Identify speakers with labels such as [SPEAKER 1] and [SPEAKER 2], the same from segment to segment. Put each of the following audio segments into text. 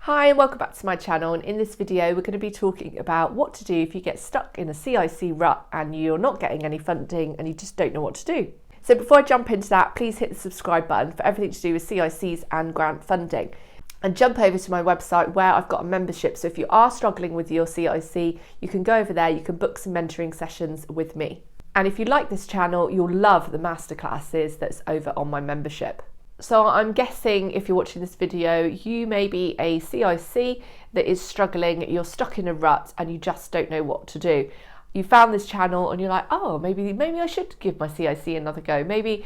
[SPEAKER 1] Hi and welcome back to my channel, and in this video we're going to be talking about what to do if you get stuck in a CIC rut and you're not getting any funding and you just don't know what to do. So before I jump into that, please hit the subscribe button for everything to do with CICs and grant funding, and jump over to my website where I've got a membership. So if you are struggling with your CIC, you can go over there, you can book some mentoring sessions with me. And if you like this channel, you'll love the masterclasses that's over on my membership. So I'm guessing if you're watching this video, you may be a CIC that is struggling, you're stuck in a rut and you just don't know what to do. You found this channel and you're like, oh, maybe I should give my CIC another go. Maybe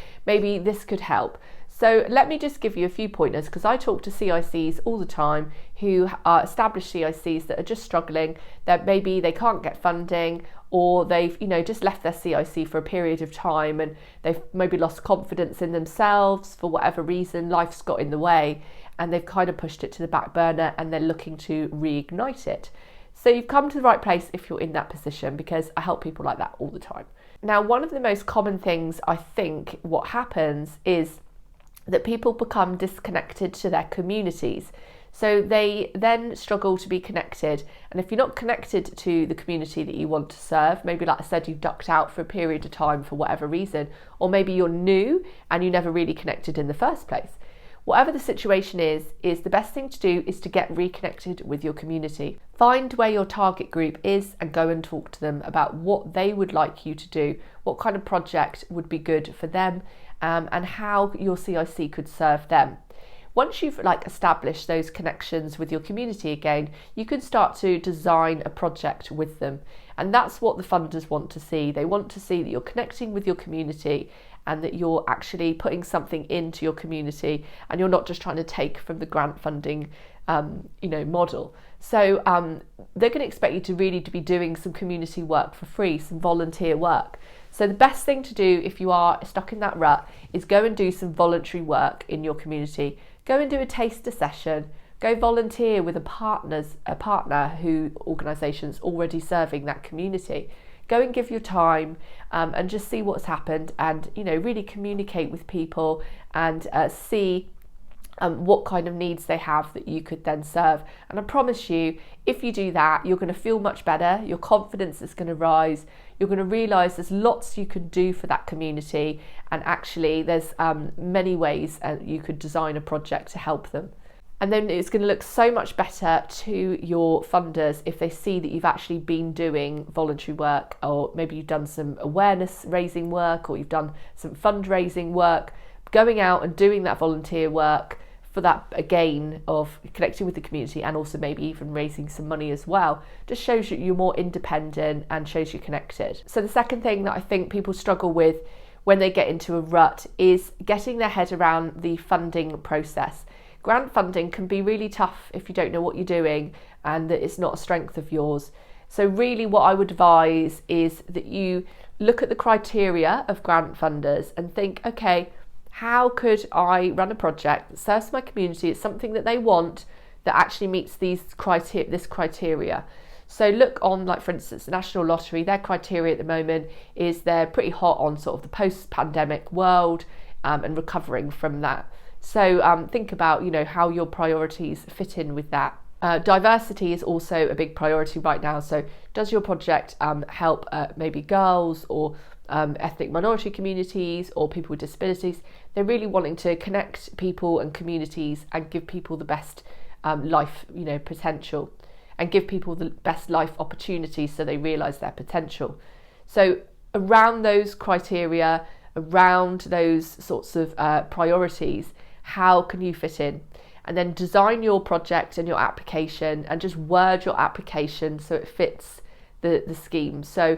[SPEAKER 1] this could help. So let me just give you a few pointers, because I talk to CICs all the time who are established CICs that are just struggling, that maybe they can't get funding, or they've just left their CIC for a period of time and they've maybe lost confidence in themselves for whatever reason, life's got in the way, and they've kind of pushed it to the back burner and they're looking to reignite it. So you've come to the right place if you're in that position, because I help people like that all the time. Now, one of the most common things I think what happens is that people become disconnected to their communities. So they then struggle to be connected. And if you're not connected to the community that you want to serve, maybe like I said, you've ducked out for a period of time for whatever reason, or maybe you're new and you never really connected in the first place. Whatever the situation is the best thing to do is to get reconnected with your community. Find where your target group is and go and talk to them about what they would like you to do, what kind of project would be good for them, and how your CIC could serve them. Once you've established those connections with your community again, you can start to design a project with them. And that's what the funders want to see. They want to see that you're connecting with your community and that you're actually putting something into your community, and you're not just trying to take from the grant funding model. So they're going to expect you to really be doing some community work for free, some volunteer work. So the best thing to do if you are stuck in that rut is go and do some voluntary work in your community. Go and do a taster session. Go volunteer with a partner who organisation's already serving that community. Go and give your time and just see what's happened, and really communicate with people and see what kind of needs they have that you could then serve. And I promise you, if you do that, you're going to feel much better. Your confidence is going to rise. You're going to realise there's lots you can do for that community, and actually there's many ways you could design a project to help them. And then it's going to look so much better to your funders if they see that you've actually been doing voluntary work, or maybe you've done some awareness raising work, or you've done some fundraising work. Going out and doing that volunteer work for that, again, of connecting with the community and also maybe even raising some money as well, just shows that you're more independent and shows you're connected. So the second thing that I think people struggle with when they get into a rut is getting their head around the funding process. Grant funding can be really tough if you don't know what you're doing and that it's not a strength of yours. So really what I would advise is that you look at the criteria of grant funders and think, okay, how could I run a project that serves my community? It's something that they want that actually meets this criteria. So look on, for instance, the National Lottery. Their criteria at the moment is they're pretty hot on sort of the post-pandemic world and recovering from that. So think about how your priorities fit in with that. Diversity is also a big priority right now. So does your project help maybe girls or ethnic minority communities or people with disabilities? They're really wanting to connect people and communities and give people the best life potential, and give people the best life opportunities so they realise their potential. So around those criteria, around those sorts of priorities, how can you fit in? And then design your project and your application, and just word your application so it fits the scheme. So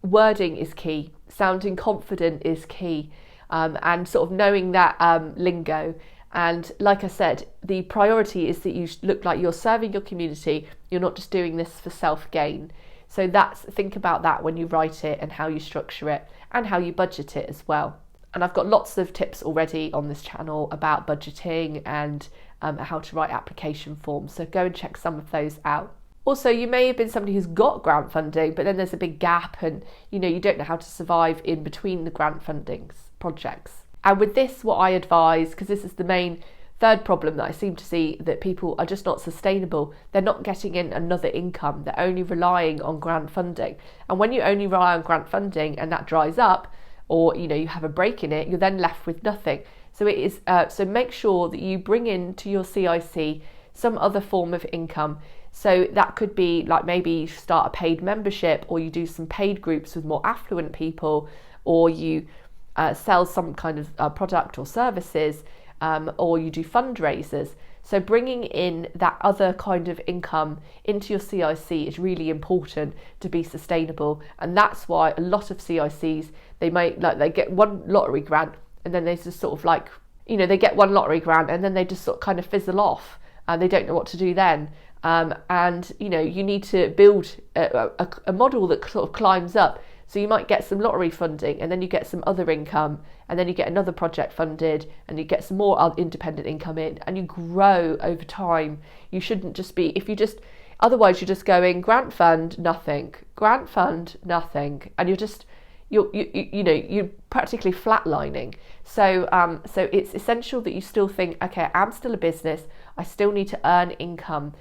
[SPEAKER 1] wording is key, sounding confident is key, and sort of knowing that lingo. And like I said, the priority is that you look like you're serving your community. You're not just doing this for self-gain. So think about that when you write it, and how you structure it and how you budget it as well. And I've got lots of tips already on this channel about budgeting and how to write application forms. So go and check some of those out. Also, you may have been somebody who's got grant funding, but then there's a big gap and you don't know how to survive in between the grant fundings projects. And with this, what I advise, because this is the main third problem that I seem to see, that people are just not sustainable. They're not getting in another income. They're only relying on grant funding. And when you only rely on grant funding and that dries up, or you have a break in it, you're then left with nothing. So it is. So make sure that you bring into your CIC some other form of income. So that could be like maybe you start a paid membership, or you do some paid groups with more affluent people, or you sell some kind of product or services, or you do fundraisers. So bringing in that other kind of income into your CIC is really important to be sustainable. And that's why a lot of CICs, they get one lottery grant, and then they just sort of they get one lottery grant and then they just sort of kind of fizzle off, and they don't know what to do then. And you need to build a model that sort of climbs up. So you might get some lottery funding, and then you get some other income, and then you get another project funded, and you get some more independent income in, and you grow over time. You shouldn't just be, otherwise you're just going grant fund, nothing, and you're practically flatlining. So it's essential that you still think, okay, I'm still a business, I still need to earn income.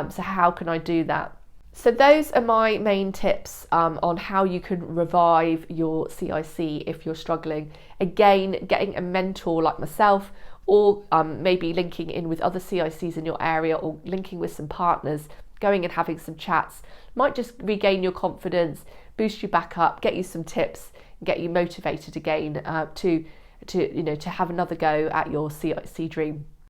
[SPEAKER 1] So how can I do that? So those are my main tips on how you can revive your CIC if you're struggling. Again, getting a mentor like myself, or maybe linking in with other CICs in your area, or linking with some partners, going and having some chats, might just regain your confidence, boost you back up, get you some tips, get you motivated again to have another go at your CIC dream.